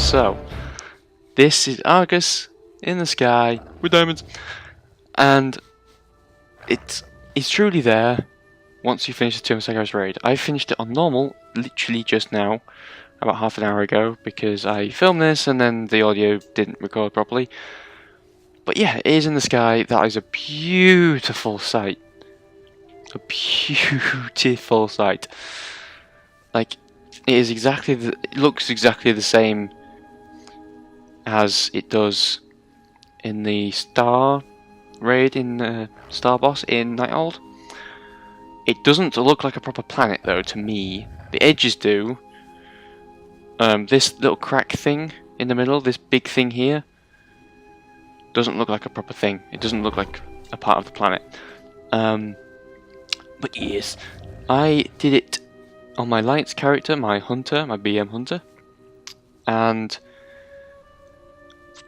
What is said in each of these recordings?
So, this is Argus in the sky with diamonds, and it's truly there once you finish the 200 hours raid. I finished it on normal literally just now, about half an hour ago, because I filmed this and then the audio didn't record properly. But yeah, it is in the sky. That is a beautiful sight. A beautiful sight. Like, it is exactly it looks exactly the same as it does in the Star raid in Star Boss in Nighthold. It doesn't look like a proper planet though to me. The edges do. This little crack thing in the middle, this big thing here, doesn't look like a proper thing. It doesn't look like a part of the planet. But yes, I did it on my Alliance character, my Hunter, my BM Hunter, and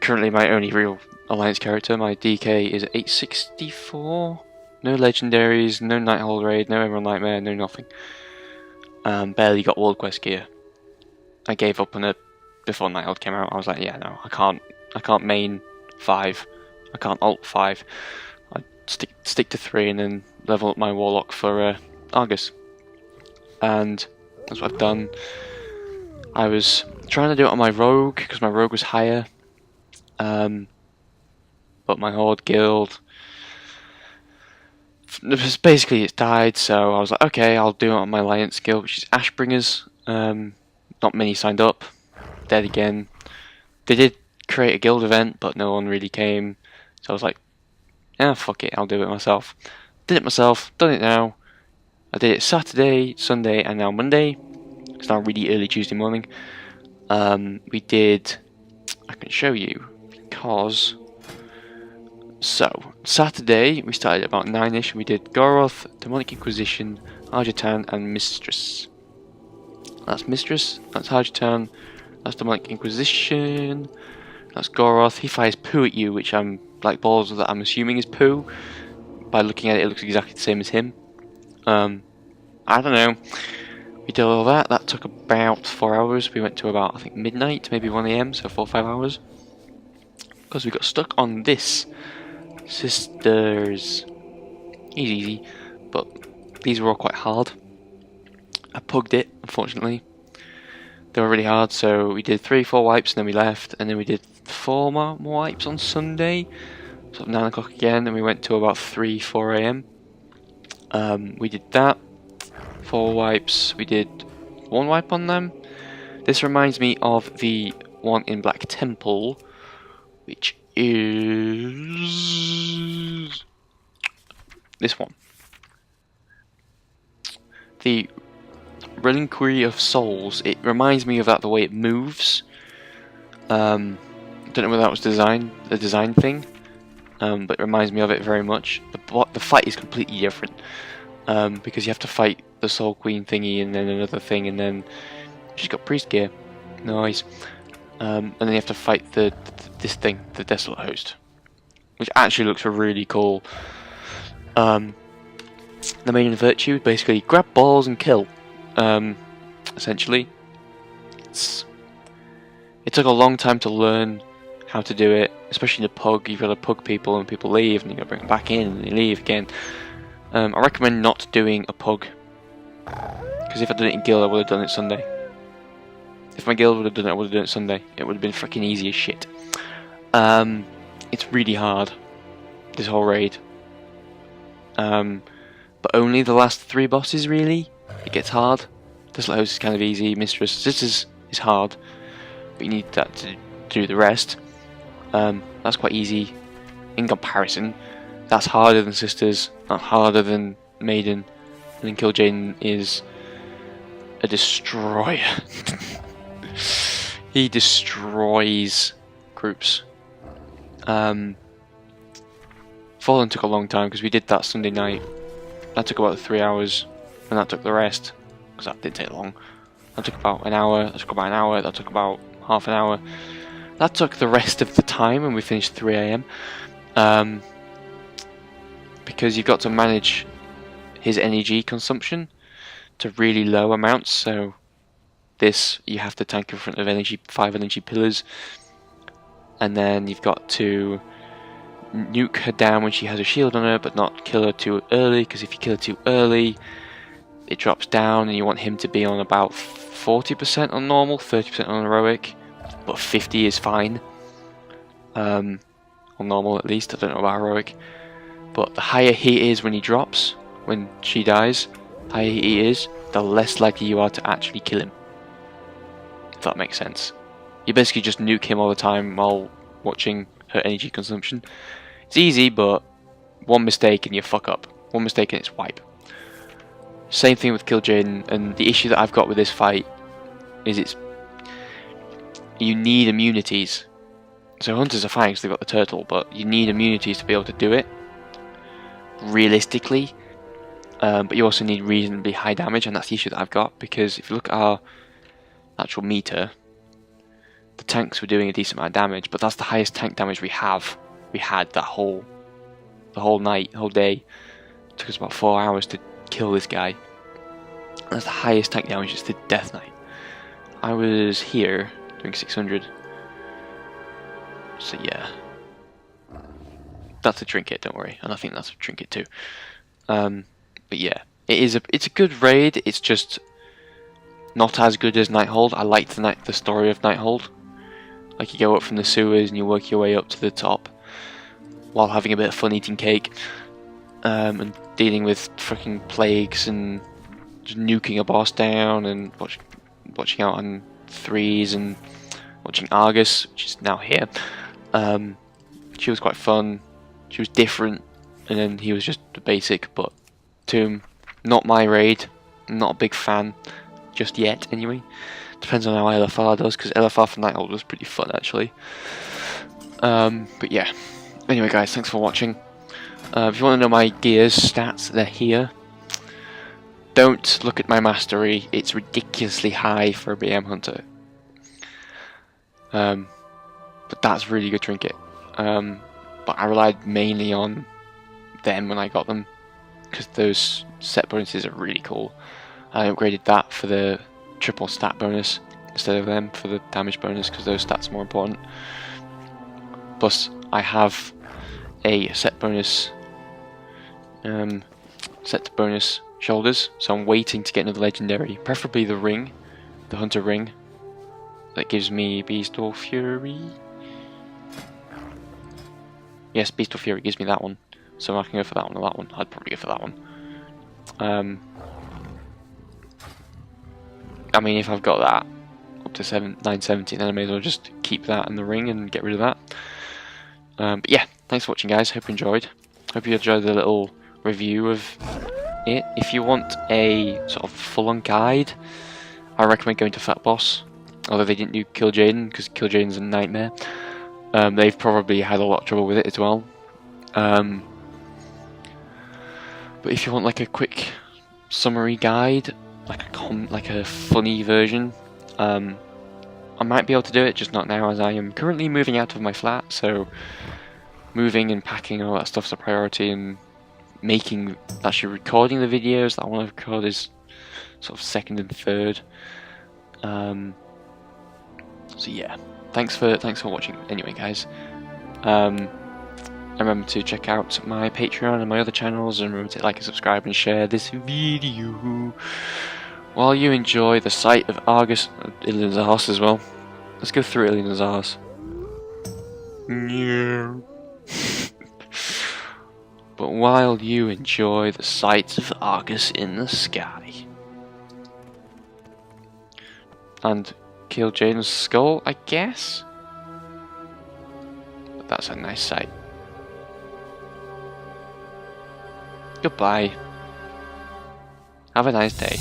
currently my only real Alliance character, my DK, is at 864. No legendaries, no Nighthold raid, no Emerald Nightmare, no nothing. Barely got World Quest gear. I gave up on it before Nighthold came out. I was like, yeah, no, I can't main 5. I can't alt 5. I stick to 3 and then level up my Warlock for Argus. And that's what I've done. I was trying to do it on my Rogue because my Rogue was higher. But my Horde guild, basically it's died, so I was like, okay, I'll do it on my Alliance guild, which is Ashbringers. Not many signed up. Dead again. They did create a guild event, but no one really came. So I was like, yeah, fuck it, I'll do it myself. Did it myself, done it now. I did it Saturday, Sunday, and now Monday. It's now really early Tuesday morning. We did, I can show you, because, so, Saturday, we started at about 9ish, we did Goroth, Demonic Inquisition, Arjatan, and Mistress. That's Mistress, that's Arjatan, that's Demonic Inquisition, that's Goroth. He fires poo at you, which I'm like balls that I'm assuming is poo. By looking at it, it looks exactly the same as him. I don't know. We did all that. That took about 4 hours. We went to about, I think, midnight, maybe 1 AM, so 4 or 5 hours. Because we got stuck on this. Sisters. Easy, but these were all quite hard. I pugged it, unfortunately. They were really hard, so we did 3-4 wipes and then we left, and then we did 4 more wipes on Sunday. So 9 o'clock again, and we went to about 3-4 AM. We did that. 4 wipes. We did 1 wipe on them. This reminds me of the one in Black Temple, which is this one. The Reliquary of Souls. It reminds me of that, the way it moves. Don't know whether that was a design thing, but it reminds me of it very much. The fight is completely different, because you have to fight the Soul Queen thingy and then another thing, and then she's got priest gear. Nice. And then you have to fight this thing, the Desolate Host, which actually looks really cool. The main virtue, basically grab balls and kill. Essentially, it took a long time to learn how to do it, especially in the pug. You've got to pug people and people leave, and you've got to bring them back in and they leave again. I recommend not doing a pug, because if I'd done it in guild, I would have done it Sunday. If my guild would have done it, I would have done it Sunday. It would have been freaking easy as shit. It's really hard, this whole raid. But only the last 3 bosses, really. It gets hard. Desolate Host is kind of easy. Mistress, Sisters is hard, but you need that to do the rest. That's quite easy in comparison. That's harder than Sisters, not harder than Maiden, and then kil'jaeden is a destroyer. He destroys groups. Fallen took a long time because we did that Sunday night. That took about 3 hours, and that took the rest, because that didn't take long. That took about an hour, that took about an hour, that took about half an hour. That took the rest of the time, and we finished 3 AM. Because you've got to manage his energy consumption to really low amounts, so this, you have to tank in front of 5 energy pillars, and then you've got to nuke her down when she has a shield on her, but not kill her too early, because if you kill her too early, it drops down, and you want him to be on about 40% on normal, 30% on heroic, but 50 is fine. On normal at least, I don't know about heroic. But the higher he is when he drops, when she dies, the higher he is, the less likely you are to actually kill him. If that makes sense. You basically just nuke him all the time while watching her energy consumption. It's easy, but one mistake and you fuck up. One mistake and it's wipe. Same thing with kil'jaeden, and the issue that I've got with this fight is you need immunities. So hunters are fine because they've got the turtle, but you need immunities to be able to do it realistically. But you also need reasonably high damage, and that's the issue that I've got, because if you look at our actual meter, the tanks were doing a decent amount of damage, but that's the highest tank damage we had that whole night, whole day. It took us about 4 hours to kill this guy. That's the highest tank damage, it's the Death Knight. I was here doing 600. So yeah. That's a trinket, don't worry. And I think that's a trinket too. But yeah, it's a good raid, it's just not as good as Nighthold. I liked the story of Nighthold. Like, you go up from the sewers and you work your way up to the top while having a bit of fun eating cake. And dealing with fucking plagues and just nuking a boss down and watching out on 3s and watching Argus, which is now here. She was quite fun. She was different, and then he was just a basic, but Tomb, not my raid. I'm not a big fan just yet, anyway. Depends on how LFR does, because LFR for Nighthold was pretty fun actually. But yeah. Anyway, guys, thanks for watching. If you want to know my gears stats, they're here. Don't look at my mastery; it's ridiculously high for a BM hunter. But that's really good trinket. But I relied mainly on them when I got them, because those set bonuses are really cool. I upgraded that for the triple stat bonus instead of them for the damage bonus, because those stats are more important. Plus, I have a set bonus shoulders, so I'm waiting to get another legendary, preferably the ring, the hunter ring, that gives me Beast or Fury. Yes, Beast or Fury gives me that one, so I can go for that one or that one. I'd probably go for that one. I mean, if I've got that up to 970, then I may as well just keep that in the ring and get rid of that. But yeah, thanks for watching, guys. Hope you enjoyed. Hope you enjoyed the little review of it. If you want a sort of full-on guide, I recommend going to Fat Boss. Although they didn't do kil'jaeden, because kil'jaeden's a nightmare. They've probably had a lot of trouble with it as well. But if you want like a quick summary guide, like a funny version, I might be able to do it, just not now, as I am currently moving out of my flat. So moving and packing and all that stuff's a priority, and actually recording the videos that I want to record is sort of second and third. So yeah, thanks for watching. Anyway, guys, remember to check out my Patreon and my other channels, and remember to like and subscribe and share this video while you enjoy the sight of Argus, Illidan's arse as well. Let's go through Illidan's arse. But while you enjoy the sights of Argus in the sky and kil'jaeden's skull, I guess. But that's a nice sight. Goodbye. Have a nice day.